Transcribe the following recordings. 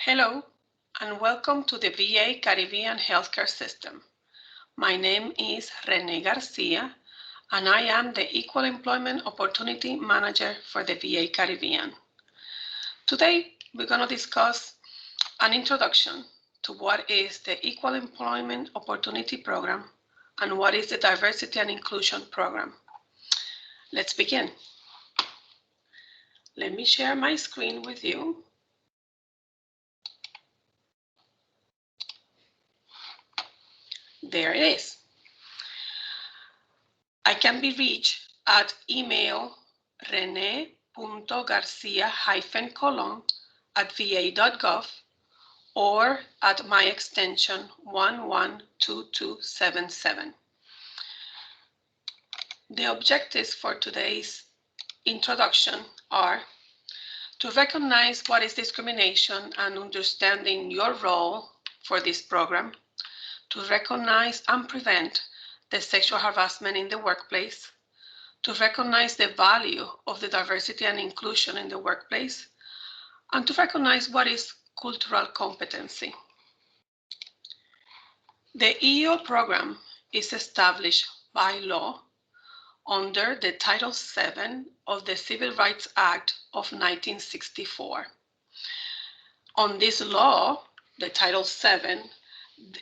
Hello, and welcome to the VA Caribbean Healthcare System. My name is Rene Garcia, and I am the Equal Employment Opportunity Manager for the VA Caribbean. Today, we're going to discuss an introduction to what is the Equal Employment Opportunity Program and what is the Diversity and Inclusion Program. Let's begin. Let me share my screen with you. There it is. I can be reached at email rene.garcia-colon@va.gov or at my extension 112277. The objectives for today's introduction are to recognize what is discrimination and understanding your role for this program, to recognize and prevent the sexual harassment in the workplace, to recognize the value of the diversity and inclusion in the workplace, and to recognize what is cultural competency. The EEO program is established by law under the Title VII of the Civil Rights Act of 1964. On this law, the Title VII,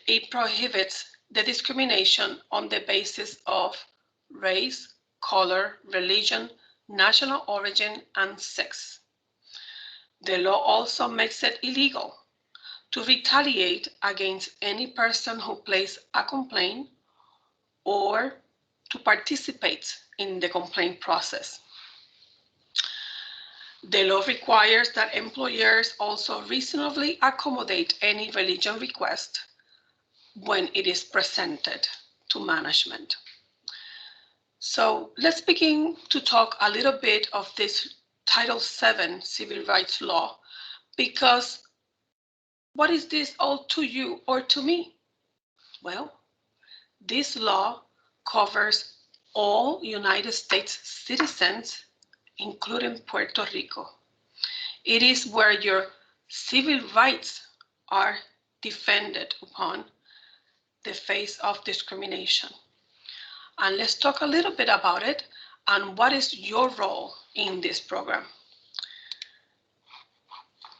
it prohibits the discrimination on the basis of race, color, religion, national origin, and sex. The law also makes it illegal to retaliate against any person who places a complaint or to participate in the complaint process. The law requires that employers also reasonably accommodate any religion request when it is presented to management. So let's begin to talk a little bit of this Title VII Civil Rights Law, because what is this all to you or to me? Well, this law covers all United States citizens, including Puerto Rico. It is where your civil rights are defended upon the face of discrimination. And let's talk a little bit about it and what is your role in this program.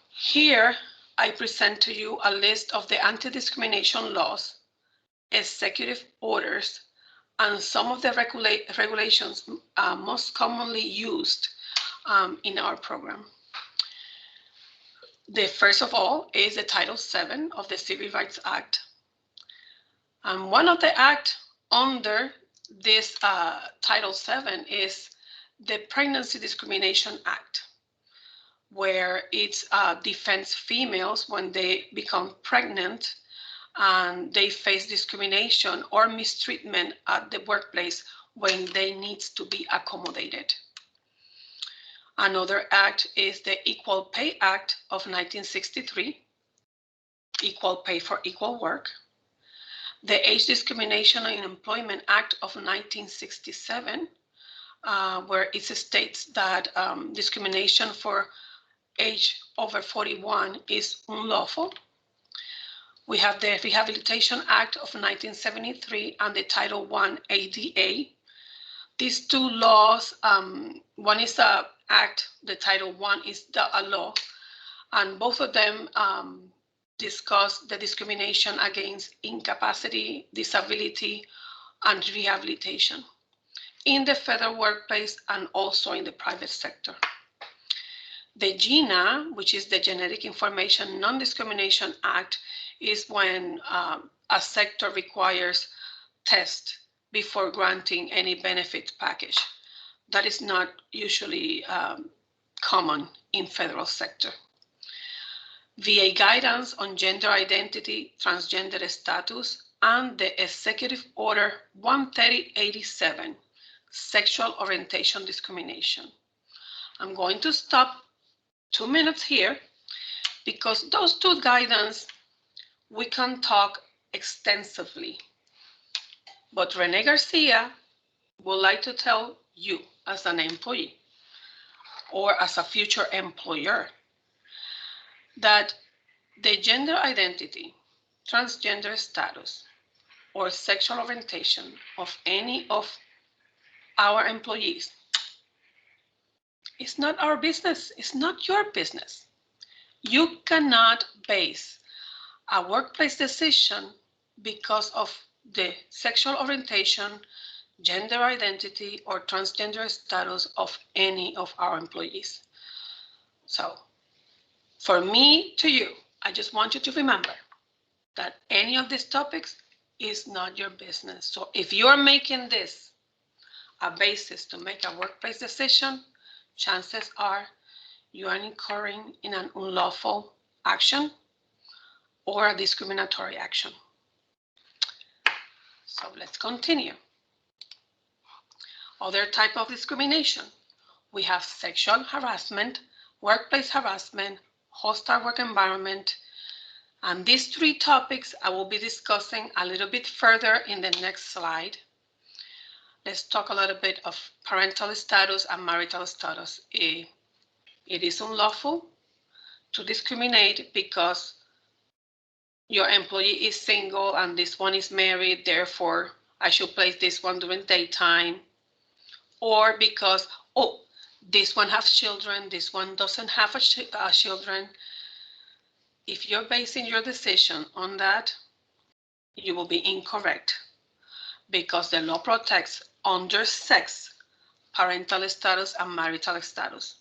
Here, I present to you a list of the anti-discrimination laws, executive orders, and some of the regulations most commonly used in our program. The first of all is the Title VII of the Civil Rights Act. And one of the acts under this Title VII is the Pregnancy Discrimination Act, where it defends females when they become pregnant and they face discrimination or mistreatment at the workplace when they need to be accommodated. Another act is the Equal Pay Act of 1963, Equal Pay for Equal Work. The Age Discrimination in Employment Act of 1967, where it states that discrimination for age over 41 is unlawful. We have the Rehabilitation Act of 1973 and the Title I ADA. These two laws, one is an act, the Title I is a law, and both of them discuss the discrimination against incapacity, disability, and rehabilitation in the federal workplace and also in the private sector. The GINA, which is the Genetic Information Non-Discrimination Act, is when a sector requires tests before granting any benefit package. That is not usually common in federal sector. VA guidance on gender identity, transgender status, and the Executive Order 13087, sexual orientation discrimination. I'm going to stop 2 minutes here because those two guidance we can talk extensively. But Rene Garcia would like to tell you as an employee or as a future employer that The gender identity, transgender status, or sexual orientation of any of our employees is not our business. It's not your business. You cannot base a workplace decision because of the sexual orientation, gender identity, or transgender status of any of our employees. So, for me to you, I just want you to remember that any of these topics is not your business. So if you're making this a basis to make a workplace decision, chances are you are incurring in an unlawful action or a discriminatory action. So let's continue. Other type of discrimination. We have sexual harassment, workplace harassment, hostile work environment, and these three topics I will be discussing a little bit further in the next slide. Let's talk a little bit of parental status and marital status. It is unlawful to discriminate because your employee is single and this one is married, therefore I should place this one during daytime. Or because, oh, this one has children, this one doesn't have children. If you're basing your decision on that, you will be incorrect because the law protects under sex, parental status, and marital status.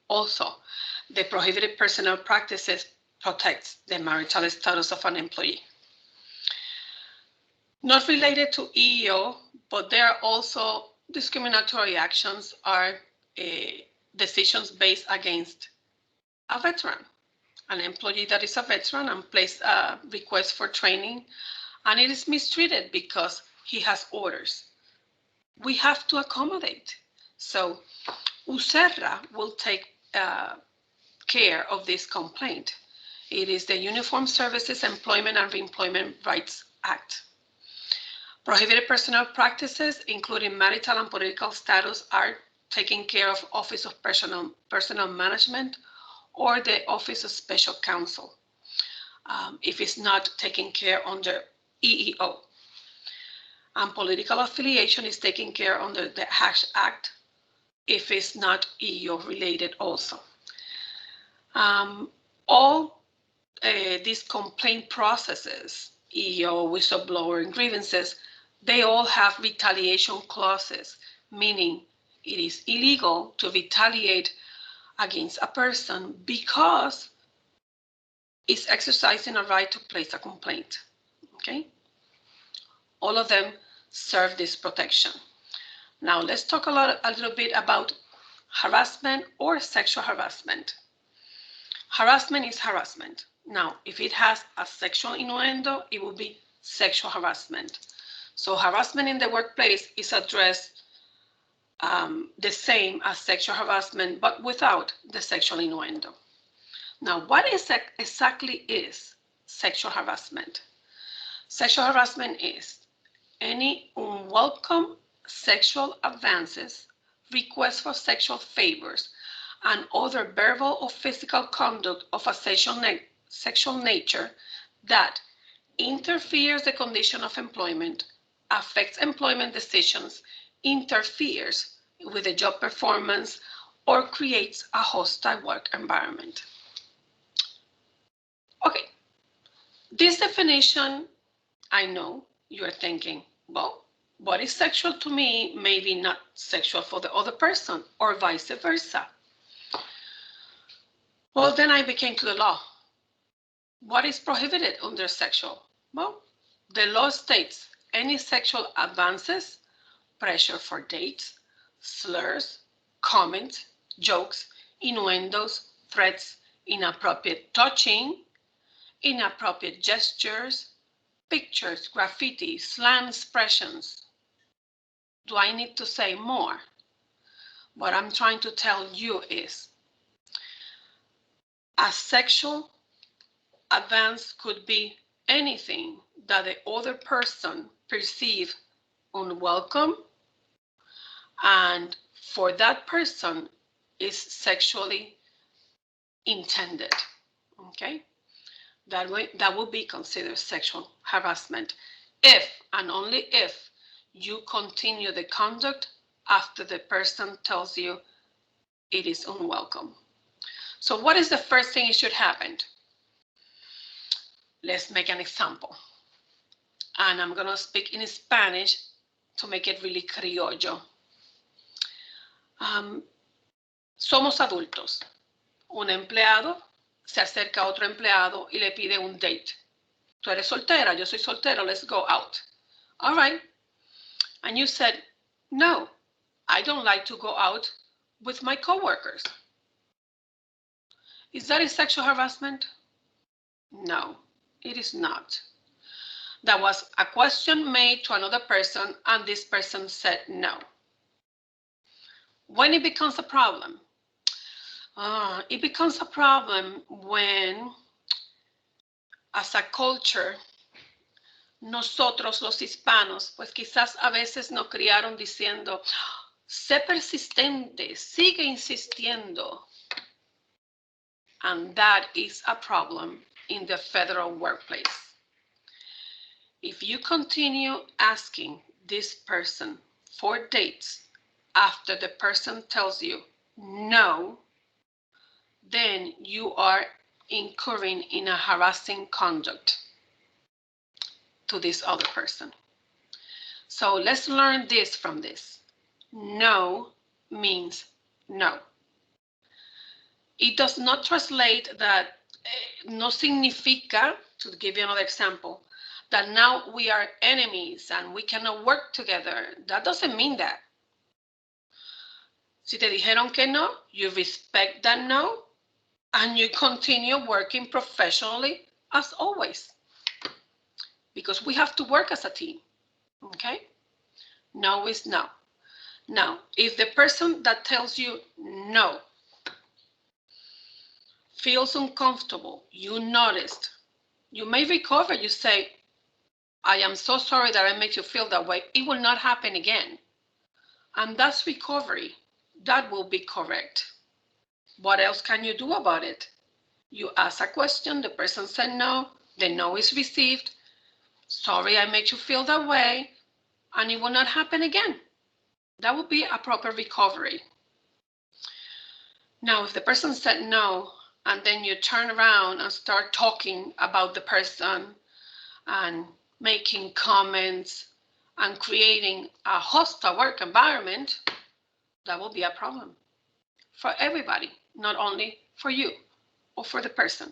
Also, the prohibited personnel practices protects the marital status of an employee. Not related to EEO, but there are also discriminatory actions are decisions based against a veteran, an employee that is a veteran and place a request for training, and it is mistreated because he has orders. We have to accommodate. So USERRA will take care of this complaint. It is the Uniform Services Employment and Reemployment Rights Act. Prohibited personnel practices, including marital and political status, are taken care of Office of Personnel Management or the Office of Special Counsel, if it's not taken care under EEO. And political affiliation is taken care under the Hatch Act if it's not EEO related also. All these complaint processes, EEO, whistleblower, and grievances, they all have retaliation clauses, meaning it is illegal to retaliate against a person because it's exercising a right to place a complaint. Okay? All of them serve this protection. Now let's talk a little bit about harassment or sexual harassment. Harassment is harassment. Now, if it has a sexual innuendo, it will be sexual harassment. So harassment in the workplace is addressed the same as sexual harassment, but without the sexual innuendo. Now, what exactly is sexual harassment? Sexual harassment is any unwelcome sexual advances, requests for sexual favors, and other verbal or physical conduct of a sexual nature that interferes the condition of employment, affects employment decisions, interferes with the job performance, or creates a hostile work environment. Okay, this definition, I know you're thinking, well, what is sexual to me may be not sexual for the other person, or vice versa. Well, then I became to the law. What is prohibited under sexual? Well, the law states any sexual advances, pressure for dates, slurs, comments, jokes, innuendos, threats, inappropriate touching, inappropriate gestures, pictures, graffiti, slang expressions. Do I need to say more? What I'm trying to tell you is a sexual advance could be anything that the other person perceives unwelcome and for that person is sexually intended. Okay? that will be considered sexual harassment if and only if you continue the conduct after the person tells you it is unwelcome. So what is the first thing that should happen? Let's make an example. And I'm going to speak in Spanish to make it really criollo. Somos adultos. Un empleado se acerca a otro empleado y le pide un date. Tú eres soltera, yo soy soltero, let's go out. All right. And you said, no, I don't like to go out with my coworkers. Is that a sexual harassment? No, it is not. That was a question made to another person and this person said no. When it becomes a problem? It becomes a problem when, as a culture, nosotros los hispanos, pues quizás a veces nos criaron diciendo, sé persistente, sigue insistiendo. And that is a problem in the federal workplace. If you continue asking this person for dates after the person tells you no, then you are incurring in a harassing conduct to this other person. So let's learn this from this. No means no. It does not translate that, no significa, to give you another example, that now we are enemies and we cannot work together. That doesn't mean that. Si te dijeron que no, you respect that no, and you continue working professionally as always. Because we have to work as a team, okay? No is no. Now, if the person that tells you no feels uncomfortable, you noticed, you may recover, you say, I am so sorry that I made you feel that way. It will not happen again. And that's recovery. That will be correct. What else can you do about it? You ask a question, the person said no, the no is received. Sorry, I made you feel that way, and it will not happen again. That would be a proper recovery. Now, if the person said no, and then you turn around and start talking about the person and making comments and creating a hostile work environment, that will be a problem for everybody, not only for you or for the person.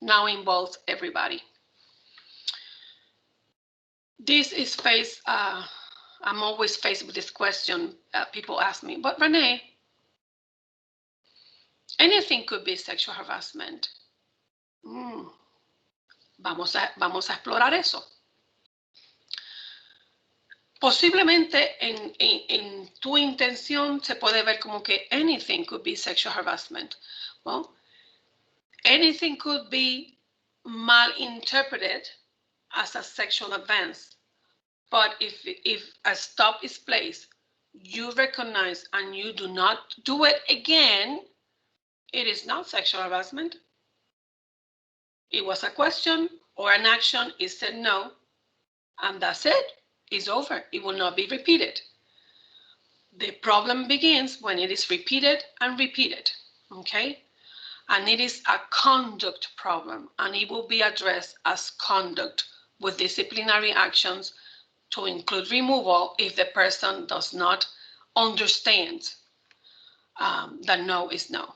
Now involves everybody. This is I'm always faced with this question. People ask me, but Renee, anything could be sexual harassment. Vamos a explorar eso. Posiblemente en tu intención se puede ver como que anything could be sexual harassment. Well, anything could be malinterpreted as a sexual advance. But if a stop is placed, you recognize and you do not do it again, it is not sexual harassment. It was a question or an action, it said no, and that's it. It's over. It will not be repeated. The problem begins when it is repeated and repeated, okay? And it is a conduct problem, and it will be addressed as conduct with disciplinary actions to include removal if the person does not understand that no is no.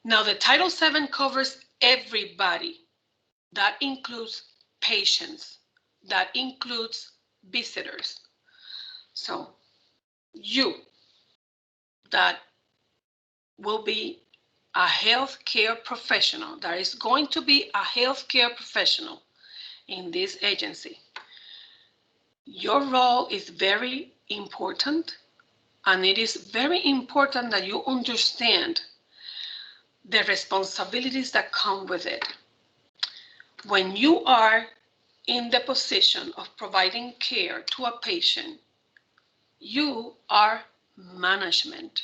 Now, the Title VII covers everybody. That includes patients. That includes visitors. So you that will be a healthcare professional, there is going to be a healthcare professional in this agency. Your role is very important, and it is very important that you understand the responsibilities that come with it. When you are in the position of providing care to a patient, you are management,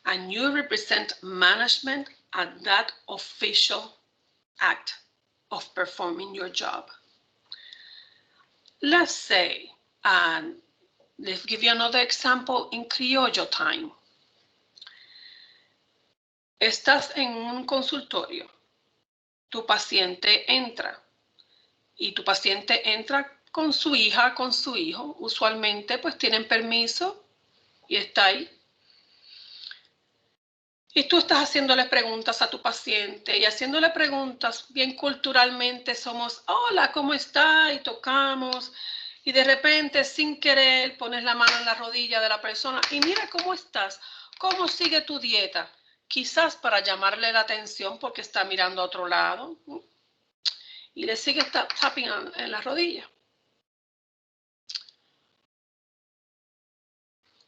and you represent management at that official act of performing your job. Let's say, and let's give you another example in criollo time. Estás en un consultorio, tu paciente entra y tu paciente entra con su hija, con su hijo. Usualmente pues tienen permiso y está ahí. Y tú estás haciéndole preguntas a tu paciente y haciéndole preguntas bien culturalmente somos, hola, ¿cómo está? Y tocamos y de repente sin querer pones la mano en la rodilla de la persona y mira cómo estás, cómo sigue tu dieta. Quizás para llamarle la atención porque está mirando a otro lado y le sigue tapping en la rodilla.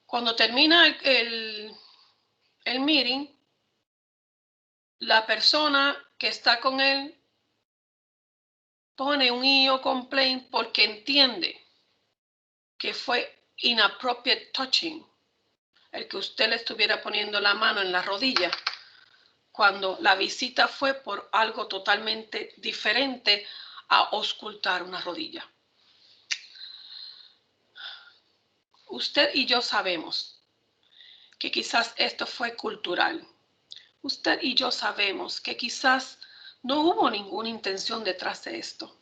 Cuando termina el meeting, la persona que está con él pone un EEO complaint porque entiende que fue inappropriate touching, el que usted le estuviera poniendo la mano en la rodilla, cuando la visita fue por algo totalmente diferente a auscultar una rodilla. Usted y yo sabemos que quizás esto fue cultural. Usted y yo sabemos que quizás no hubo ninguna intención detrás de esto.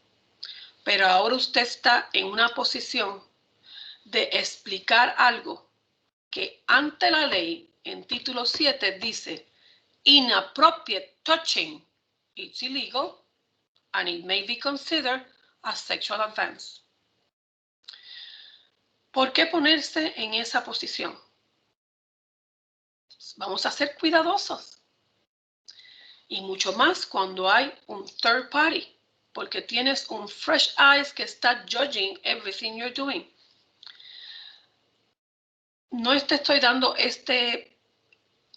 Pero ahora usted está en una posición de explicar algo que ante la ley, en título 7, dice inappropriate touching, it's illegal, and it may be considered a sexual offense. ¿Por qué ponerse en esa posición? Vamos a ser cuidadosos. Y mucho más cuando hay un third party, porque tienes un fresh eyes que está judging everything you're doing. No te estoy dando este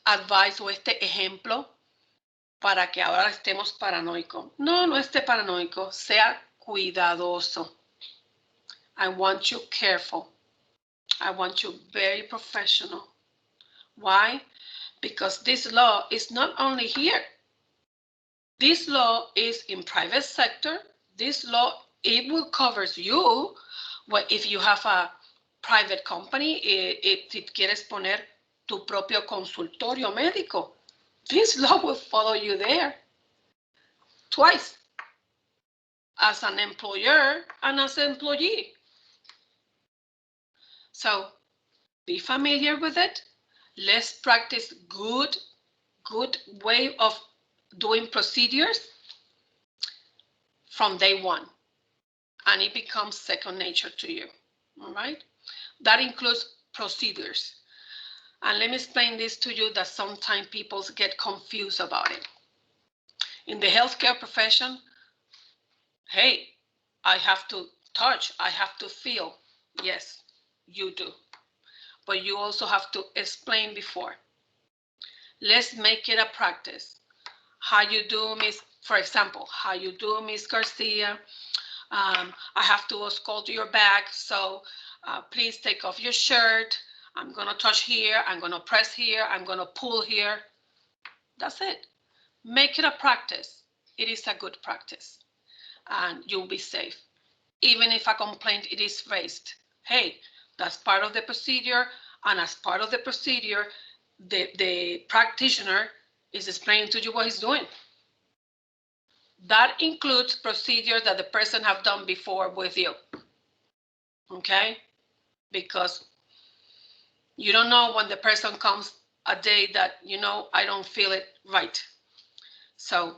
advice o este ejemplo para que ahora estemos paranoicos. No, no esté paranoico, sea cuidadoso. I want you careful. I want you very professional. Why? Because this law is not only here. This law is in private sector. This law, it will cover you if you have a private company, if quieres poner tu propio consultorio médico. This law will follow you there twice, as an employer and as an employee. So be familiar with it. Let's practice good way of doing procedures from day one, and it becomes second nature to you. All right, that includes procedures. And let me explain this to you that sometimes people get confused about it. In the healthcare profession, hey, I have to touch, I have to feel. Yes, you do. But you also have to explain before. Let's make it a practice. How you do, Miss, for example, how you do, Miss Garcia? I have to escort your bag, so please take off your shirt. I'm gonna touch here, I'm gonna press here, I'm gonna pull here. That's it. Make it a practice. It is a good practice, and you'll be safe. Even if a complaint it is raised, hey, that's part of the procedure, and as part of the procedure, the practitioner is explaining to you what he's doing. That includes procedures that the person have done before with you, okay? Because you don't know when the person comes a day that, you know, I don't feel it right. So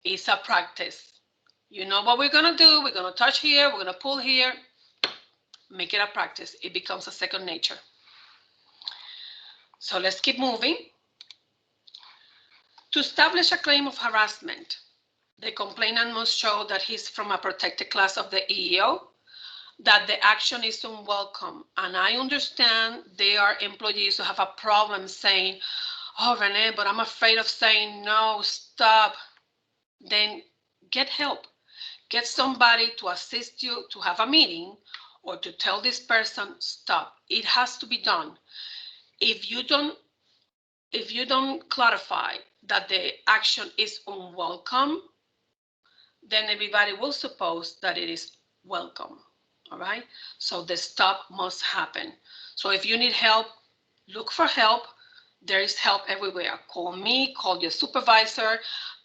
it's a practice. You know what we're gonna do, we're gonna touch here, we're gonna pull here. Make it a practice, it becomes a second nature. So let's keep moving. To establish a claim of harassment, the complainant must show that he's from a protected class of the EEO, that the action is unwelcome. And I understand there are employees who have a problem saying, oh, Renee, but I'm afraid of saying no, stop. Then get help. Get somebody to assist you to have a meeting or to tell this person, stop. It has to be done. If you don't clarify that the action is unwelcome, then everybody will suppose that it is welcome. All right. So the stop must happen. So if you need help, look for help. There is help everywhere. Call me, call your supervisor,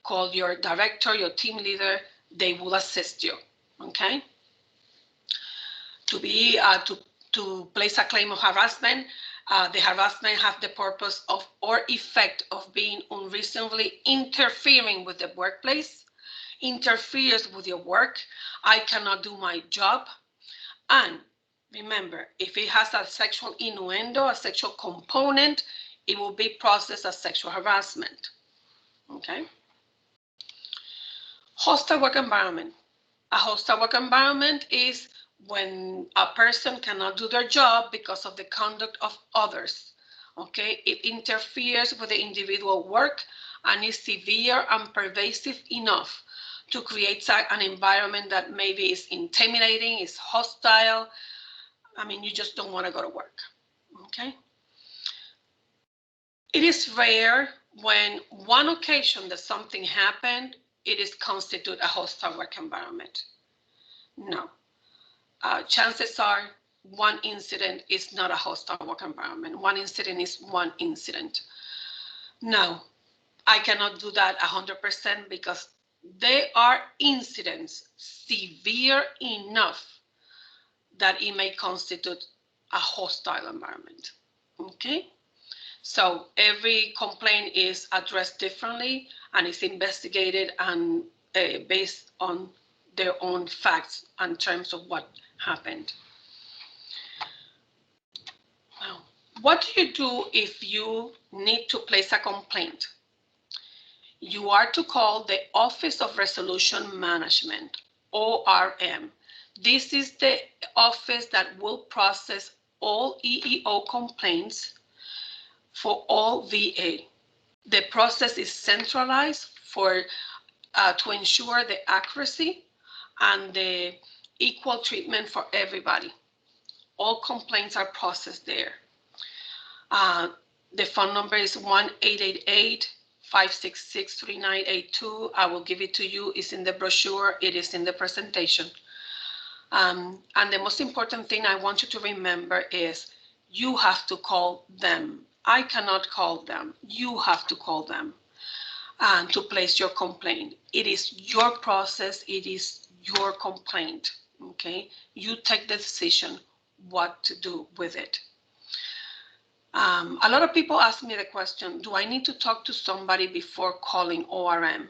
call your director, your team leader. They will assist you. Okay. To place a claim of harassment, the harassment have the purpose of or effect of being unreasonably interfering with the workplace, interferes with your work. I cannot do my job. And remember, if it has a sexual innuendo, a sexual component, it will be processed as sexual harassment. Okay. Hostile work environment. A hostile work environment is when a person cannot do their job because of the conduct of others. Okay, it interferes with the individual work and is severe and pervasive enough to create an environment that maybe is intimidating, is hostile. I mean, you just don't want to go to work. Okay. It is rare when one occasion that something happened, it is constitute a hostile work environment. No. Chances are one incident is not a hostile work environment. One incident is one incident. No, I cannot do that 100% because there are incidents severe enough that it may constitute a hostile environment. Okay? So every complaint is addressed differently and is investigated and based on their own facts in terms of what happened. Now, what do you do if you need to place a complaint? You are to call the Office of Resolution Management, ORM. This is the office that will process all EEO complaints for all VA. The process is centralized to ensure the accuracy and the equal treatment for everybody. All complaints are processed there. The phone number is 1-888-566-3982. I will give it to you. It's in the brochure. It is in the presentation. And the most important thing I want you to remember is you have to call them. I cannot call them. You have to call them and to place your complaint. It is your process. It is your complaint. Okay? You take the decision what to do with it. A lot of people ask me the question, do I need to talk to somebody before calling ORM?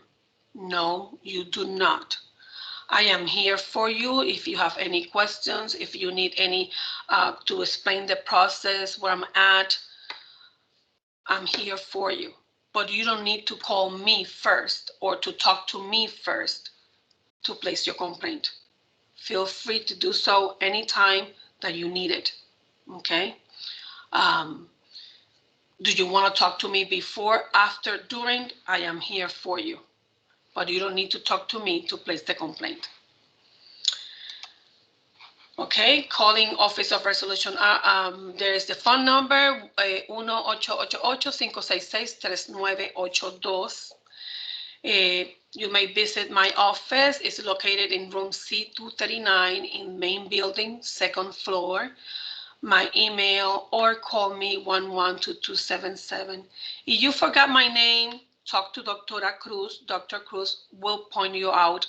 No, you do not. I am here for you if you have any questions, if you need any to explain the process, where I'm at, I'm here for you. But you don't need to call me first or to talk to me first to place your complaint. Feel free to do so anytime that you need it, okay? Do you want to talk to me before, after, during? I am here for you, but you don't need to talk to me to place the complaint. Okay, calling Office of Resolution. There is the phone number, 1-888-566-3982. You may visit my office. It's located in room C239 in main building, second floor. My email or call me 112277. If you forgot my name, talk to Dr. Cruz. Dr. Cruz will point you out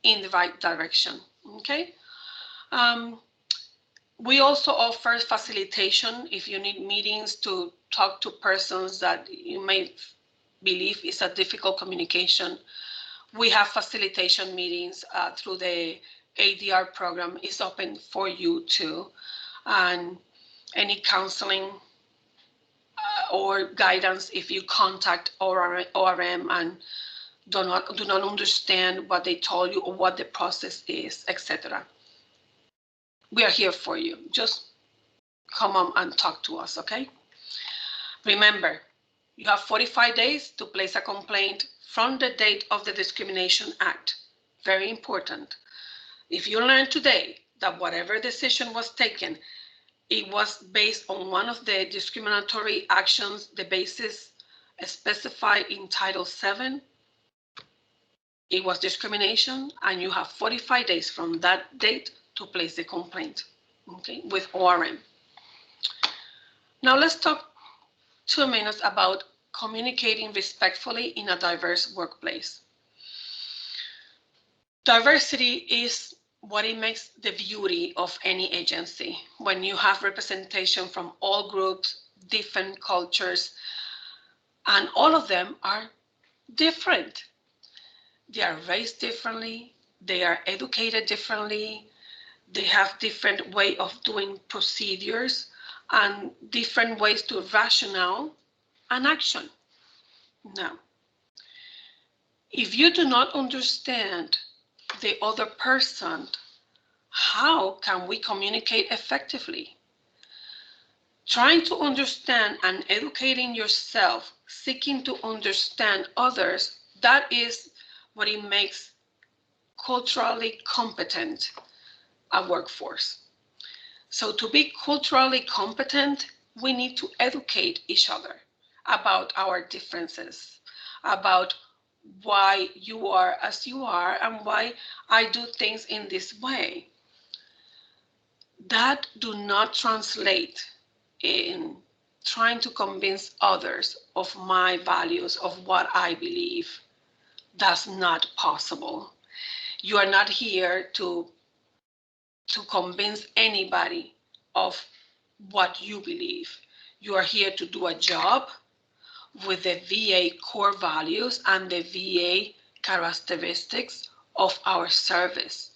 in the right direction. Okay. We also offer facilitation if you need meetings to talk to persons that you may believe is a difficult communication. We have facilitation meetings through the ADR program. Is open for you too. And any counseling or guidance if you contact ORM and do not understand what they told you or what the process is, etc. We are here for you. Just come on and talk to us, okay? Remember, you have 45 days to place a complaint from the date of the Discrimination Act. Very important. If you learn today that whatever decision was taken, it was based on one of the discriminatory actions, the basis specified in Title VII, it was discrimination, and you have 45 days from that date to place the complaint, okay, with ORM. Now let's talk 2 minutes about communicating respectfully in a diverse workplace. Diversity is what it makes the beauty of any agency. When you have representation from all groups, different cultures, and all of them are different. They are raised differently, they are educated differently, they have different way of doing procedures and different ways to rationale and action. Now, if you do not understand the other person, how can we communicate effectively? Trying to understand and educating yourself, seeking to understand others, that is what it makes culturally competent a workforce. So to be culturally competent, we need to educate each other about our differences, about why you are as you are and why I do things in this way. That do not translate in trying to convince others of my values, of what I believe. That's not possible. You are not here to convince anybody of what you believe. You are here to do a job with the VA core values and the VA characteristics of our service.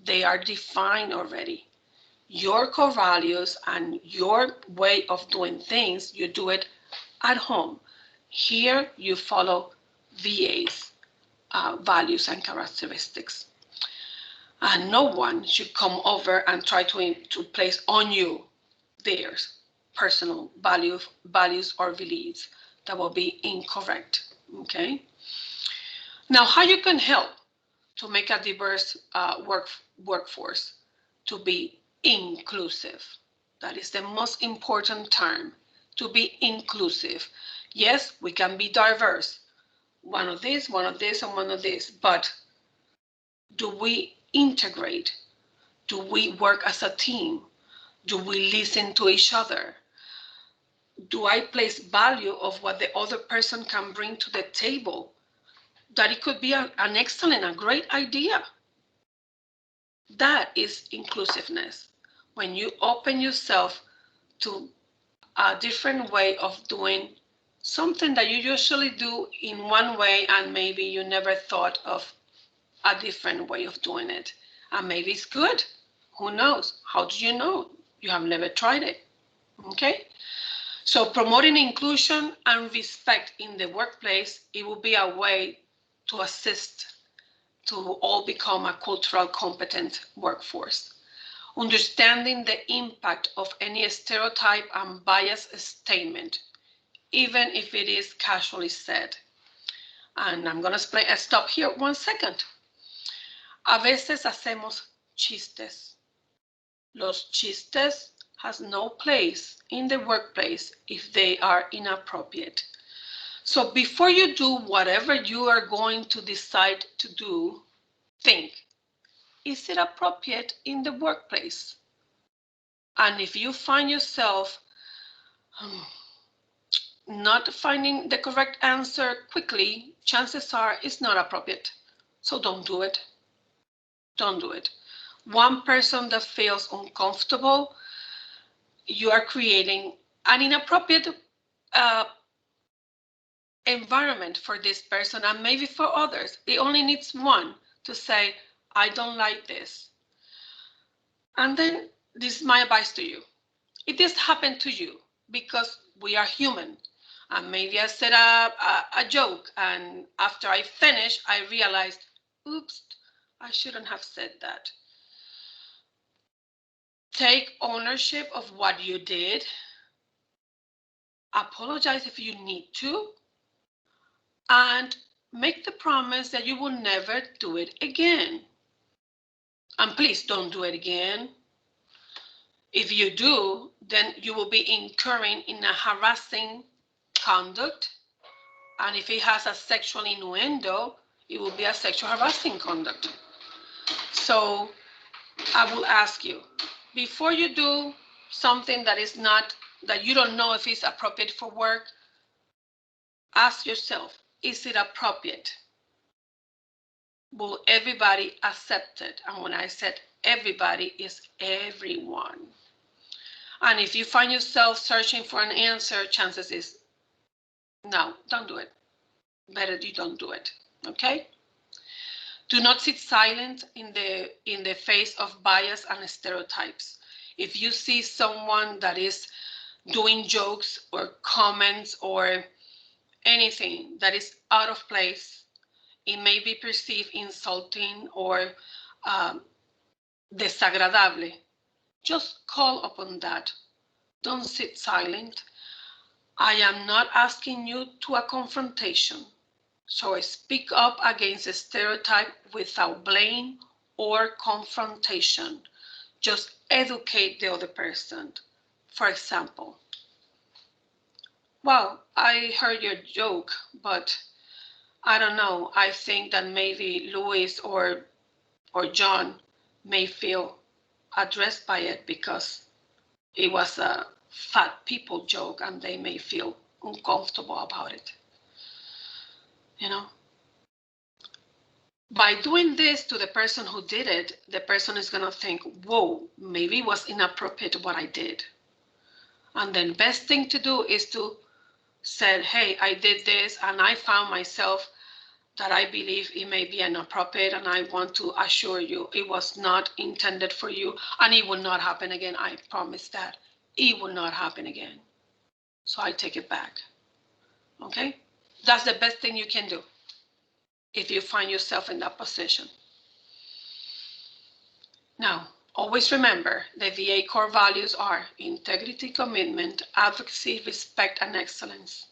They are defined already. Your core values and your way of doing things, you do it at home. Here you follow VA's values and characteristics. And no one should come over and try to place on you their personal values or beliefs. That will be incorrect, okay? Now, how you can help to make a diverse workforce to be inclusive. That is the most important term, to be inclusive. Yes, we can be diverse. One of this, and one of this, but do we integrate? Do we work as a team? Do we listen to each other? Do I place value of what the other person can bring to the table? That it could be an excellent, a great idea. That is inclusiveness. When you open yourself to a different way of doing something that you usually do in one way, and maybe you never thought of a different way of doing it. And maybe it's good. Who knows? How do you know? You have never tried it. Okay? So promoting inclusion and respect in the workplace, it will be a way to assist to all become a cultural competent workforce. Understanding the impact of any stereotype and bias statement, even if it is casually said. And I'm going to stop here 1 second. A veces hacemos chistes. Los chistes has no place in the workplace if they are inappropriate. So before you do whatever you are going to decide to do, think, is it appropriate in the workplace? And if you find yourself not finding the correct answer quickly, chances are it's not appropriate. So don't do it. Don't do it. One person that feels uncomfortable, you are creating an inappropriate environment for this person and maybe for others. It only needs one to say, I don't like this. And then this is my advice to you. It just happened to you because we are human. And maybe I said a joke, and after I finished, I realized, oops, I shouldn't have said that. Take ownership of what you did. Apologize if you need to. And make the promise that you will never do it again. And please don't do it again. If you do, then you will be incurring in a harassing conduct And if it has a sexual innuendo, it will be a sexual harassing conduct. So I will ask you, before you do something that is not, that you don't know if it's appropriate for work, ask yourself, is it appropriate? Will everybody accept it? And when I said everybody, is everyone. And if you find yourself searching for an answer, chances is, no, don't do it. Better you don't do it, okay? Do not sit silent in the face of bias and stereotypes. If you see someone that is doing jokes or comments or anything that is out of place, it may be perceived insulting or desagradable. Just call upon that. Don't sit silent. I am not asking you to a confrontation. So speak up against a stereotype without blame or confrontation. Just educate the other person. For example, well, I heard your joke, but I don't know. I think that maybe Louis or John may feel addressed by it because it was a fat people joke and they may feel uncomfortable about it. You know, by doing this to the person who did it, the person is going to think, whoa, maybe it was inappropriate what I did. And then best thing to do is to say, hey, I did this and I found myself that I believe it may be inappropriate, and I want to assure you it was not intended for you and it will not happen again. I promise that it will not happen again. So I take it back. Okay? That's the best thing you can do if you find yourself in that position. Now, always remember the VA core values are integrity, commitment, advocacy, respect, and excellence.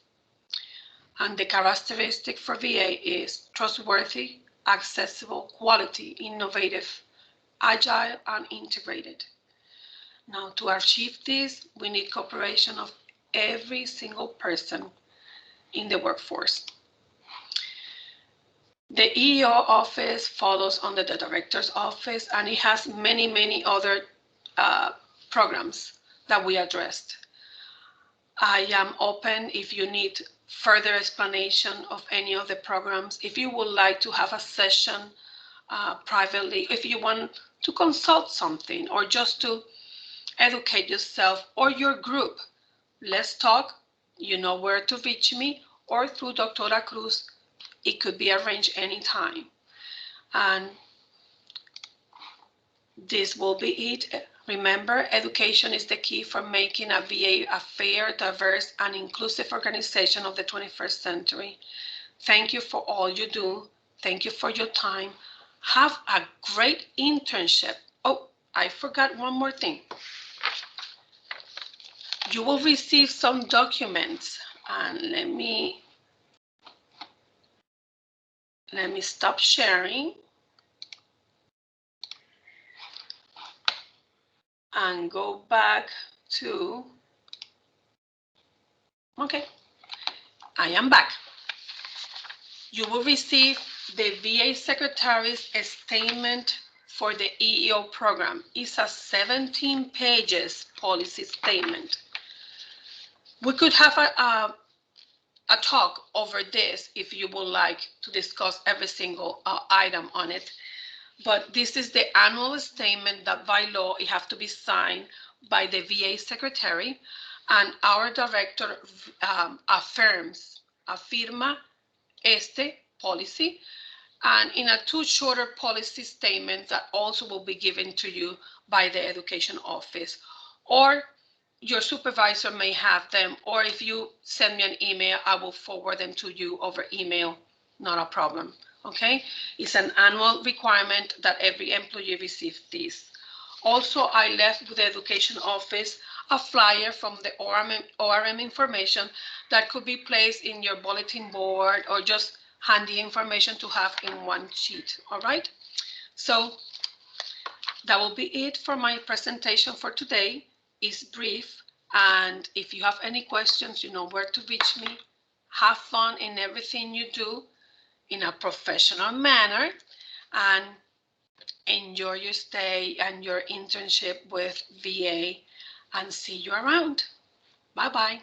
And the characteristic for VA is trustworthy, accessible, quality, innovative, agile, and integrated. Now, to achieve this, we need cooperation of every single person in the workforce. The EEO office follows under the director's office, and it has many, many other programs that we addressed. I am open if you need further explanation of any of the programs. If you would like to have a session privately, if you want to consult something or just to educate yourself or your group, let's talk. You know where to reach me, or through Dr. Cruz. It could be arranged anytime. And this will be it. Remember, education is the key for making a VA a fair, diverse, and inclusive organization of the 21st century. Thank you for all you do. Thank you for your time. Have a great internship. Oh, I forgot one more thing. You will receive some documents, and let me stop sharing and go back to, okay, I am back. You will receive the VA Secretary's statement for the EEO program. It's a 17 pages policy statement. We could have a talk over this if you would like to discuss every single item on it. But this is the annual statement that by law it has to be signed by the VA secretary, and our director afirma este policy, and in a two shorter policy statements that also will be given to you by the education office, or your supervisor may have them, or if you send me an email, I will forward them to you over email, not a problem. Okay, it's an annual requirement that every employee receive this. Also, I left with the education office a flyer from the ORM information that could be placed in your bulletin board or just handy information to have in one sheet. All right, so that will be it for my presentation for today. It's brief, and if you have any questions, you know where to reach me. have fun in everything you do in a professional manner, and enjoy your stay and your internship with VA, and see you around. Bye-bye.